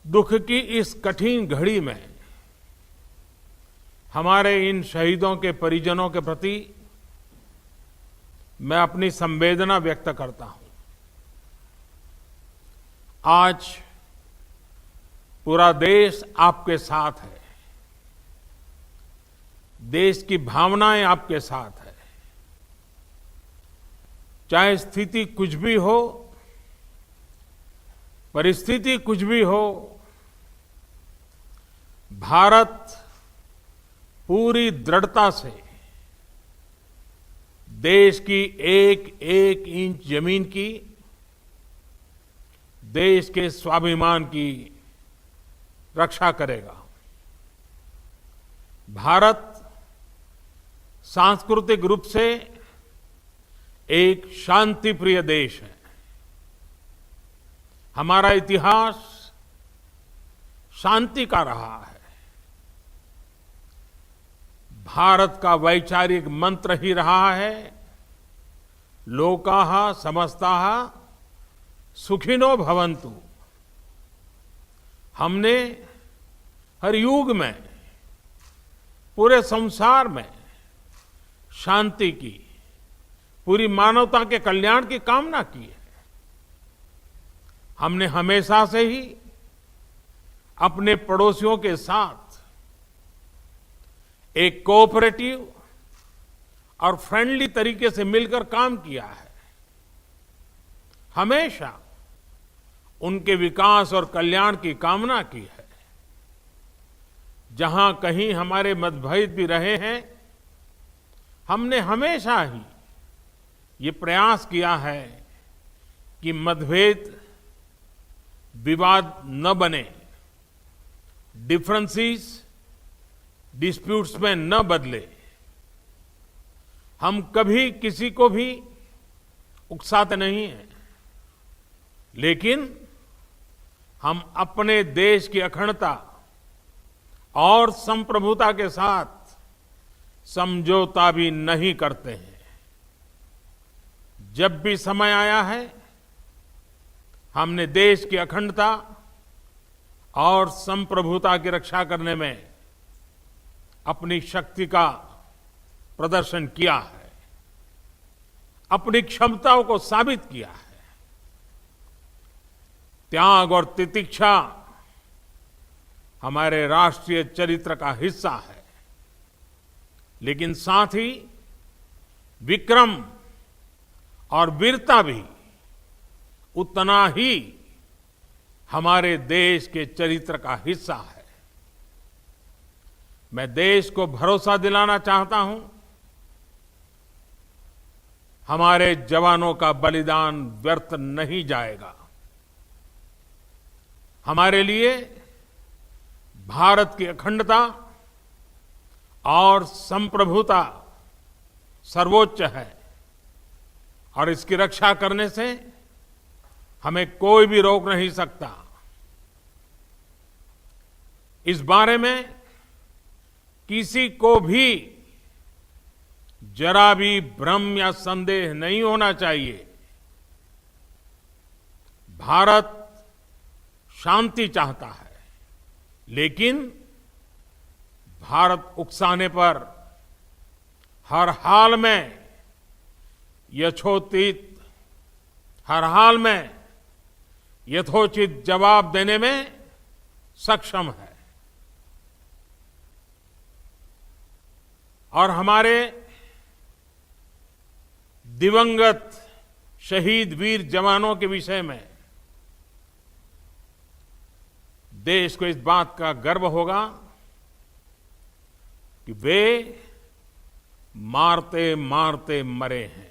दुख की इस कठिन घड़ी में हमारे इन शहीदों के परिजनों के प्रति मैं अपनी संवेदना व्यक्त करता हूं। आज पूरा देश आपके साथ है, देश की भावनाएं आपके साथ है। चाहे स्थिति कुछ भी हो, परिस्थिति कुछ भी हो, भारत पूरी दृढ़ता से देश की एक एक इंच जमीन की, देश के स्वाभिमान की रक्षा करेगा। भारत सांस्कृतिक रूप से एक शांतिप्रिय देश है। हमारा इतिहास शांति का रहा है। भारत का वैचारिक मंत्र ही रहा है, लोकाः समस्ताः सुखिनो भवन्तु। हमने हर युग में, पूरे संसार में शांति की, पूरी मानवता के कल्याण की कामना की है। हमने हमेशा से ही अपने पड़ोसियों के साथ एक कोऑपरेटिव और फ्रेंडली तरीके से मिलकर काम किया है। हमेशा उनके विकास और कल्याण की कामना की है। जहां कहीं हमारे मतभेद भी रहे हैं, हमने हमेशा ही ये प्रयास किया है कि मतभेद विवाद न बने, डिफरेंसेस डिस्प्यूट्स में न बदले। हम कभी किसी को भी उकसाते नहीं हैं, लेकिन हम अपने देश की अखंडता और संप्रभुता के साथ समझौता भी नहीं करते हैं। जब भी समय आया है, हमने देश की अखंडता और संप्रभुता की रक्षा करने में अपनी शक्ति का प्रदर्शन किया है, अपनी क्षमताओं को साबित किया है। त्याग और तितिक्षा हमारे राष्ट्रीय चरित्र का हिस्सा है, लेकिन साथ ही विक्रम और वीरता भी उतना ही हमारे देश के चरित्र का हिस्सा है। मैं देश को भरोसा दिलाना चाहता हूं, हमारे जवानों का बलिदान व्यर्थ नहीं जाएगा। हमारे लिए भारत की अखंडता और संप्रभुता सर्वोच्च है, और इसकी रक्षा करने से हमें कोई भी रोक नहीं सकता। इस बारे में किसी को भी जरा भी भ्रम या संदेह नहीं होना चाहिए। भारत शांति चाहता है, लेकिन भारत उकसाने पर हर हाल में यथोचित जवाब देने में सक्षम है। और हमारे दिवंगत शहीद वीर जवानों के विषय में देश को इस बात का गर्व होगा कि वे मारते मारते मरे हैं।